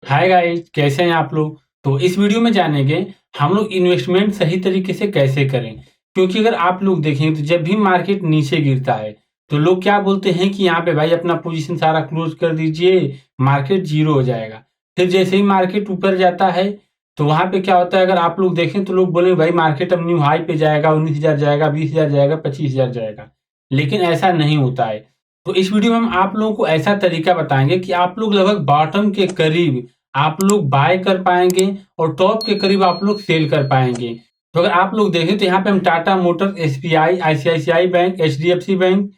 Hi guys, कैसे हैं आप लोग। तो इस वीडियो में जानेंगे हम लोग इन्वेस्टमेंट सही तरीके से कैसे करें। क्योंकि अगर आप लोग देखें तो जब भी मार्केट नीचे गिरता है तो लोग क्या बोलते हैं कि यहाँ पे भाई अपना पोजीशन सारा क्लोज कर दीजिए, मार्केट जीरो हो जाएगा। फिर जैसे ही मार्केट ऊपर जाता है तो वहां पे क्या होता है, अगर आप लोग देखें तो लोग बोले भाई मार्केट अब न्यू हाई पे जाएगा, 19,000 जाएगा, 20,000 जाएगा, 25,000 जाएगा। लेकिन ऐसा नहीं होता है। तो इस वीडियो में हम आप लोगों को ऐसा तरीका बताएंगे कि आप लोग लगभग बॉटम के करीब आप लोग बाय कर पाएँगे और टॉप के करीब आप लोग सेल कर पाएँगे। तो अगर आप लोग देखें तो यहाँ पे हम Tata Motors, SBI, ICICI bank, HDFC bank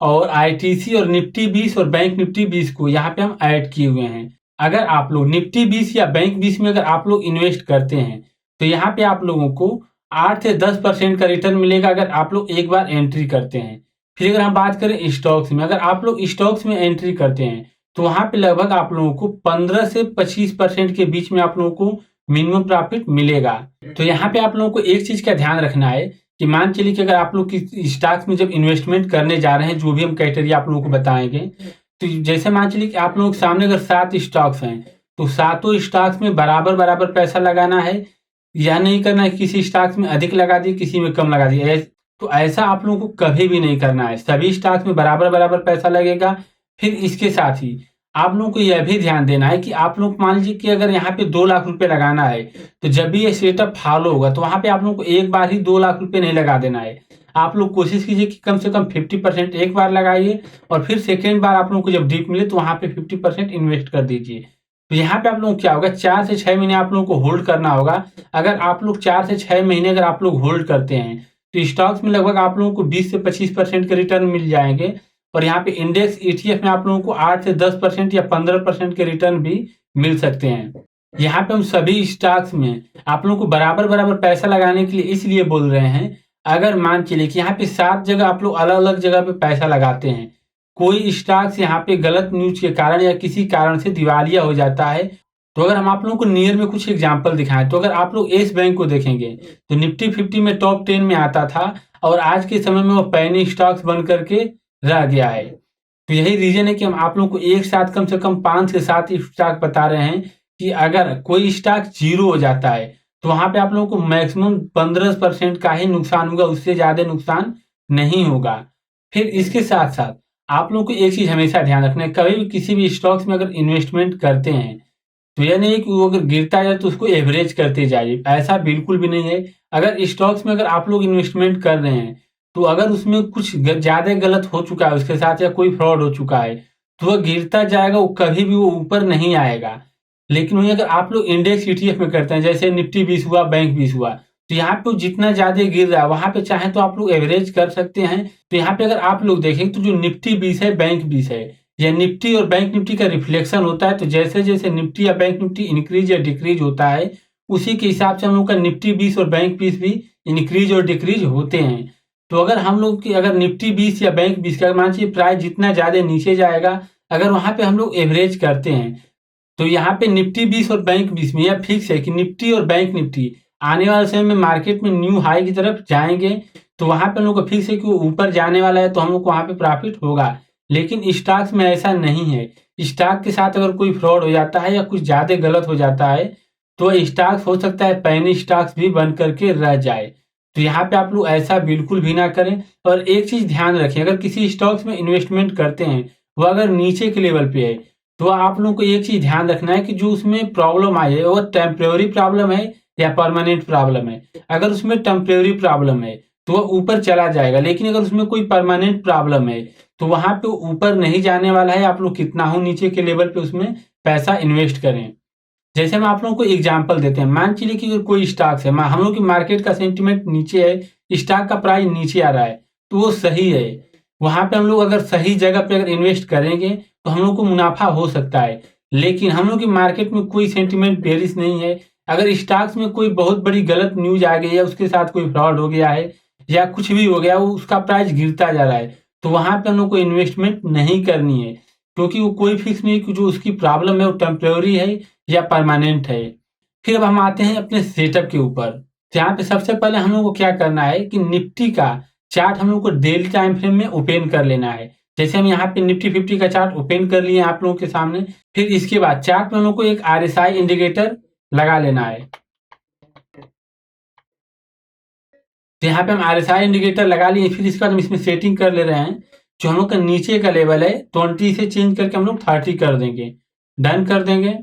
और आईटीसी और निफ्टी 20 और बैंक निफ्टी 20 को यहाँ पे हम ऐड किए हुए हैं। अगर आप लोग निफ्टी 20 या बैंक 20 में अगर आप लोग इन्वेस्ट करते हैं, तो यहाँ पे आप लोगों को 8 से 10% का रिटर्न मिलेगा अगर आप लोग एक बार एंट्री करते हैं। फिर अगर हम बात करें स्टॉक्स में, अगर आप लोग स्टॉक्स में एंट्री करते हैं तो वहाँ पे लगभग आप लोगों को 15 से 25% के बीच में आप लोगों को मिनिमम प्रॉफिट मिलेगा। तो यहाँ पे आप लोगों को एक चीज़ का ध्यान रखना है कि मान चलिए कि अगर आप लोग किसी स्टॉक्स में जब इन्वेस्टमेंट करने जा रहे हैं, जो भी हम क्राइटेरिया आप लोगों को बताएँगे, तो जैसे मान चलिए कि आप लोगों के सामने अगर 7 स्टॉक्स हैं, तो सातों स्टॉक्स में बराबर-बराबर पैसा लगाना है। यह नहीं करना है कि किसी स्टॉक्स में अधिक लगा दिए, किसी में कम लगा दिए। तो ऐसा आप लोगों को कभी भी नहीं करना है। सभी स्टॉक्स में बराबर-बराबर पैसा लगेगा। फिर इसके साथ ही आप लोगों को यह भी ध्यान देना है कि आप लोग मान लीजिए कि अगर यहाँ पे 2 लाख रुपए लगाना है, तो जब भी ये सेटअप फॉलो होगा तो वहाँ पे आप लोगों को एक बार ही 2 लाख रुपए नहीं लगा देना है। आप लोग कोशिश कीजिए कि कम से कम 50% एक बार लगाइए और फिर सेकंड बार आप लोगों को जब डिप मिले तो वहाँ पे 50% इन्वेस्ट कर दीजिए। तो यहाँ पे आप लोगों को क्या होगा, 4 से 6 महीने आप लोगों को होल्ड करना होगा। अगर आप लोग 4 से 6 महीने अगर आप लोग होल्ड करते हैं, तो स्टॉक्स में लगभग आप लोगों को 20 से 25% के रिटर्न मिल जाएँगे और यहाँ पे इंडेक्स ईटीएफ में आप लोगों को 8 से 10% या 15% के रिटर्न भी मिल सकते हैं। यहाँ पे हम सभी स्टॉक्स में आप लोगों को बराबर-बराबर पैसा लगाने के लिए इसलिए बोल रहे हैं, अगर मान चलिए कि यहाँ पे 7 जगह आप लोग अलग-अलग जगह पे पैसा लगाते हैं, कोई स्टॉक्स यहाँ पे गलत न्यूज़ के कारण या किसी कारण से दिवालिया हो जाता है, तो अगर हम आप लोगों को नियर में कुछ एग्ज़ाम्पल दिखाएँ, तो अगर आप लोग येस बैंक को देखेंगे, तो निफ्टी 50 में टॉप 10 में आता था और आज के समय में वो पेनी स्टॉक्स बन कर के रह गया है। तो यही रीज़न है कि हम आप लोगों को एक साथ कम से कम 5 से 7 स्टॉक बता रहे हैं कि अगर कोई स्टॉक ज़ीरो हो जाता है, तो वहाँ पे आप लोगों को मैक्सिमम 15% का ही नुकसान होगा, उससे ज़्यादा नुकसान नहीं होगा। फिर इसके साथ-साथ आप लोगों को एक चीज़ हमेशा ध्यान रखना है, कभी भी किसी भी स्टॉक्स में अगर इन्वेस्टमेंट करते हैं, तो ये नहीं है कि वो अगर गिरता जाए तो उसको एवरेज करते जाइए, ऐसा बिल्कुल भी नहीं है। अगर स्टॉक्स में अगर आप लोग इन्वेस्टमेंट कर रहे हैं, तो अगर उसमें कुछ ज़्यादा गलत हो चुका है उसके साथ या कोई फ्रॉड हो चुका है, तो वह गिरता जाएगा, वो कभी भी वो ऊपर नहीं आएगा। लेकिन वहीं अगर आप लोग इंडेक्स ईटीएफ में करते हैं, जैसे निफ्टी 20 हुआ, बैंक 20 हुआ, तो यहाँ पे जितना ज़्यादा गिर रहा है, वहाँ पे चाहें तो आप लोग एवरेज कर सकते हैं। तो यहाँ पे अगर आप लोग देखें तो जो निफ्टी 20 है, बैंक 20 है, यह निफ्टी और बैंक निफ्टी का रिफ्लेक्शन होता है। तो जैसे-जैसे निफ्टी या बैंक निफ्टी इंक्रीज़ या डिक्रीज़ होता है, उसी के हिसाब से हम लोग का निफ्टी 20 और बैंक 20 भी इंक्रीज़ और डिक्रीज़ होते हैं। तो अगर हम लोग की अगर निफ्टी 20 या बैंक 20 का मान लीजिए प्राइस जितना ज़्यादा नीचे जाएगा, अगर वहाँ पे हम लोग एवरेज करते हैं, तो यहाँ पे निफ्टी 20 और बैंक 20 में यह फिक्स है कि निफ्टी और बैंक निफ्टी आने वाले समय में मार्केट में न्यू हाई की तरफ जाएँगे। तो वहाँ पे हम लोग को फिक्स है कि वो ऊपर जाने वाला है, तो हम लोग को वहाँ पे प्रॉफ़िट होगा। लेकिन स्टॉक्स में ऐसा नहीं है। स्टॉक के साथ अगर कोई फ्रॉड हो जाता है या कुछ ज़्यादा गलत हो जाता है, तो स्टॉक्स हो सकता है पेनी स्टॉक्स भी बन कर के रह जाए। तो यहाँ पे आप लोग ऐसा बिल्कुल भी ना करें। और एक चीज़ ध्यान रखें, अगर किसी स्टॉक्स में इन्वेस्टमेंट करते हैं, वो अगर नीचे के लेवल पे है, तो आप लोगों को एक चीज़ ध्यान रखना है कि जो उसमें प्रॉब्लम आई है, वो टेम्परेरी प्रॉब्लम है या परमानेंट प्रॉब्लम है। अगर उसमें टेम्परेरी प्रॉब्लम है, तो वो ऊपर चला जाएगा, लेकिन अगर उसमें कोई परमानेंट प्रॉब्लम है, तो वहाँ पे ऊपर नहीं जाने वाला है। आप लोग कितना हो नीचे के लेवल पे उसमें पैसा इन्वेस्ट करें। जैसे हम आप लोगों को एग्जांपल देते हैं, मान चलिए कि अगर कोई स्टॉक्स है, हम लोग की मार्केट का सेंटीमेंट नीचे है, स्टॉक का प्राइस नीचे आ रहा है, तो वो सही है। वहाँ पे हम लोग अगर सही जगह पे अगर इन्वेस्ट करेंगे, तो हम लोग को मुनाफ़ा हो सकता है। लेकिन हम लोग की मार्केट में कोई सेंटीमेंट बेयरिश नहीं है। अगर स्टॉक्स में कोई बहुत बड़ी गलत न्यूज़ आ गई है, उसके साथ कोई फ्रॉड हो गया है या कुछ भी हो गया, वो उसका प्राइस गिरता जा रहा है, तो वहाँ पे हम लोग को इन्वेस्टमेंट नहीं करनी है। क्योंकि वो कोई फिक्स नहीं है कि जो उसकी प्रॉब्लम है वो टेम्परेरी है या परमानेंट है। फिर अब हम आते हैं अपने सेटअप के ऊपर। यहाँ पे सबसे पहले हम लोग को क्या करना है कि निफ्टी का चार्ट हम लोग को डेली टाइम फ्रेम में ओपन कर लेना है। जैसे हम यहाँ पे निफ्टी 50 का चार्ट ओपन कर लिए आप लोगों के सामने। फिर इसके बाद चार्ट में हम लोग को एक RSI इंडिकेटर लगा लेना है। तो यहाँ पे हम RSI इंडिकेटर लगा लिए। फिर इसके बाद हम इसमें सेटिंग कर ले रहे हैं। जो हम लोग का नीचे का लेवल है 20 से चेंज करके हम लोग 30 कर देंगे, डन कर देंगे।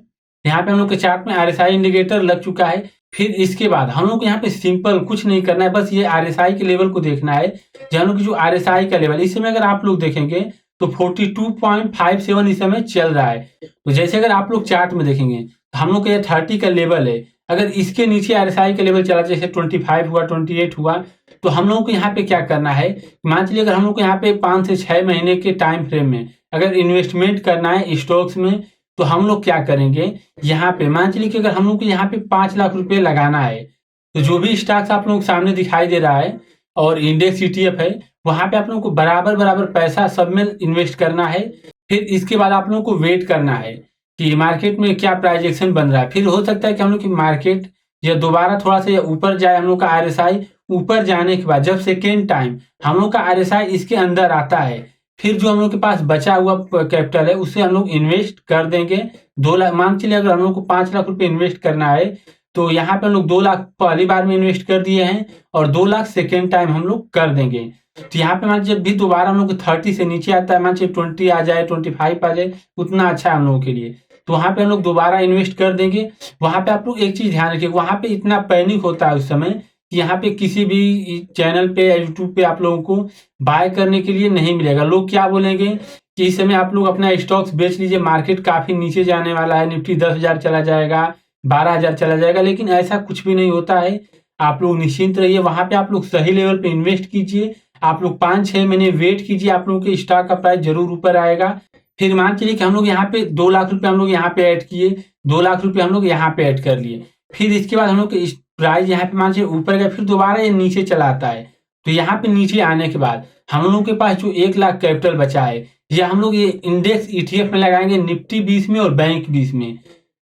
यहाँ पे हम लोग के चार्ट में RSI इंडिकेटर लग चुका है। फिर इसके बाद हम लोग को यहाँ पे सिंपल कुछ नहीं करना है, बस ये RSI के लेवल को देखना है। जो हम लोग की जो RSI का लेवल इस समय अगर आप लोग देखेंगे तो 42.57 इस समय चल रहा है। तो जैसे अगर आप लोग चार्ट में देखेंगे तो हम लोग का ये 30 का लेवल है। अगर इसके नीचे RSI का लेवल चला जैसे 25 हुआ, 28 हुआ, तो हम लोगों को यहाँ पे क्या करना है, मान चलिए अगर हम लोग को यहाँ पे 5 से 6 महीने के टाइम फ्रेम में अगर इन्वेस्टमेंट करना है स्टॉक्स में, तो हम लोग क्या करेंगे, यहाँ पे मान चलिए कि अगर हम लोग को यहाँ पे 5 लाख रुपए लगाना है, तो जो भी स्टॉक्स आप लोगों के सामने दिखाई दे रहा है और इंडेक्स ETF है, वहां पे आप लोगों को बराबर बराबर पैसा सब में इन्वेस्ट करना है। फिर इसके बाद आप लोगों को वेट करना है कि मार्केट में क्या प्राइजेक्शन बन रहा है। फिर हो सकता है कि हम लोग की मार्केट या दोबारा थोड़ा सा या ऊपर जाए, हम लोग का RSI ऊपर जाने के बाद जब सेकेंड टाइम हम लोग का RSI इसके अंदर आता है, फिर जो हम लोग के पास बचा हुआ कैपिटल है उससे हम लोग इन्वेस्ट कर देंगे 2 लाख। मान चलिए अगर हम लोग को 5 लाख रुपए इन्वेस्ट करना है, तो यहाँ पे हम लोग 2 लाख पहली बार में इन्वेस्ट कर दिए हैं और 2 लाख सेकेंड टाइम हम लोग कर देंगे। तो यहाँ पे मान जब भी दोबारा हम लोग 30 से नीचे आता है, मान चलिए 20 आ जाए, 25 आ जाए, उतना अच्छा है हम लोगों के लिए। तो वहां पे हम लोग दोबारा इन्वेस्ट कर देंगे। वहां पे आप लोग एक चीज ध्यान रखिए, वहां पे इतना पैनिक होता है उस समय कि यहाँ पे किसी भी चैनल पे या यूट्यूब पे आप लोगों को बाय करने के लिए नहीं मिलेगा। लोग क्या बोलेंगे कि इस समय आप लोग अपना स्टॉक्स बेच लीजिए, मार्केट काफी नीचे जाने वाला है, निफ्टी 10,000 चला जाएगा, 12,000 चला जाएगा। लेकिन ऐसा कुछ भी नहीं होता है। आप लोग निश्चिंत रहिए, वहां पे आप लोग सही लेवल पे इन्वेस्ट कीजिए। आप लोग 5-6 महीने वेट कीजिए, आप लोगों के स्टॉक का प्राइस जरूर ऊपर आएगा। फिर मान चलिए कि हम लोग यहाँ पे 2 लाख रुपए हम लोग यहाँ पे ऐड किए, 2 लाख रुपए हम लोग यहाँ पे ऐड कर लिए। फिर इसके बाद हम लोग के प्राइस यहाँ पे मान चलिए ऊपर गया, फिर दोबारा ये नीचे चला आता है। तो यहाँ पे नीचे आने के बाद हम लोगों के पास जो 1 लाख कैपिटल बचा है, ये हम लोग ये इंडेक्स ETF में लगाएंगे, निफ्टी 20 में और बैंक 20 में,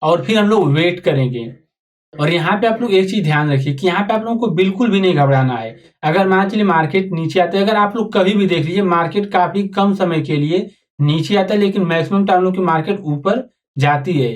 और फिर हम लोग वेट करेंगे। और यहाँ पे आप लोग एक चीज ध्यान रखिए कि यहाँ पे आप लोगों को बिल्कुल भी नहीं घबराना है। अगर मान चलिए मार्केट नीचे आता है, अगर आप लोग कभी भी देख लीजिए मार्केट काफी कम समय के लिए नीचे आता है, लेकिन मैक्सिमम टाइम लोग की मार्केट ऊपर जाती है।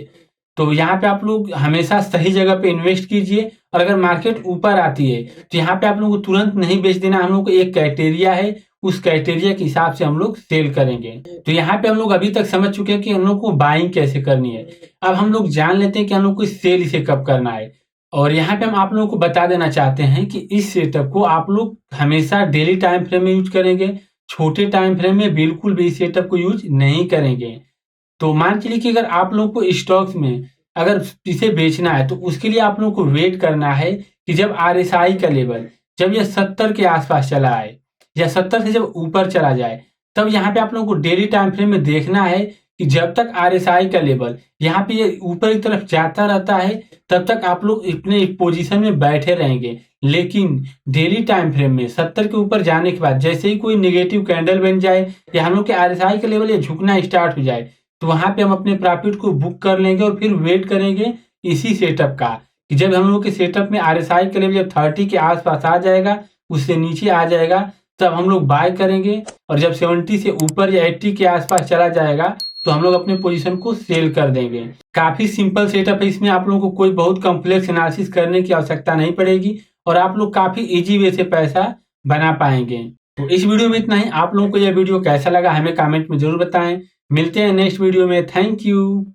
तो यहाँ पे आप लोग हमेशा सही जगह पे इन्वेस्ट कीजिए। और अगर मार्केट ऊपर आती है तो यहाँ पे आप लोगों को तुरंत नहीं बेच देना। हम लोग को एक क्राइटेरिया है, उस क्राइटेरिया के हिसाब से हम लोग सेल करेंगे। तो यहाँ पे हम लोग अभी तक समझ चुके हैं कि हम लोग को बाइंग कैसे करनी है। अब हम लोग जान लेते हैं कि हम लोग को सेल इसे कब करना है। और यहाँ पे हम आप लोगों को बता देना चाहते हैं कि इस सेटअप को आप लोग हमेशा डेली टाइम फ्रेम में यूज करेंगे, छोटे टाइम फ्रेम में बिल्कुल भी इस सेटअप को यूज नहीं करेंगे। तो मान चलिए कि अगर आप लोगों को स्टॉक्स में अगर इसे बेचना है, तो उसके लिए आप लोगों को वेट करना है कि जब RSI का लेवल जब यह 70 के आसपास चला आए या 70 से जब ऊपर चला जाए, तब यहाँ पे आप लोगों को डेली टाइम फ्रेम में देखना है कि जब तक RSI का लेवल यहाँ पे ये ऊपर की तरफ जाता रहता है, तब तक आप लोग अपने पोजीशन में बैठे रहेंगे। लेकिन डेली टाइम फ्रेम में 70 के ऊपर जाने के बाद जैसे ही कोई नेगेटिव कैंडल बन जाए या हम लोग के RSI का लेवल ये झुकना स्टार्ट हो जाए, तो वहां पे हम अपने प्रॉफिट को बुक कर लेंगे और फिर वेट करेंगे इसी सेटअप का कि जब हम लोग के सेटअप में RSI का लेवल जब 30 के आसपास आ जाएगा, उससे नीचे आ जाएगा, तब हम लोग बाय करेंगे। और जब 70 से ऊपर या 80 के आसपास चला जाएगा, तो हम लोग अपने पोजीशन को सेल कर देंगे। काफी सिंपल सेटअप है, इसमें आप लोगों को कोई बहुत कॉम्प्लेक्स एनालिसिस करने की आवश्यकता नहीं पड़ेगी और आप लोग काफी इजी वे से पैसा बना पाएंगे। तो इस वीडियो में इतना ही। आप लोगों को यह वीडियो कैसा लगा हमें कमेंट में जरूर बताएं। मिलते हैं नेक्स्ट वीडियो में। Thank you.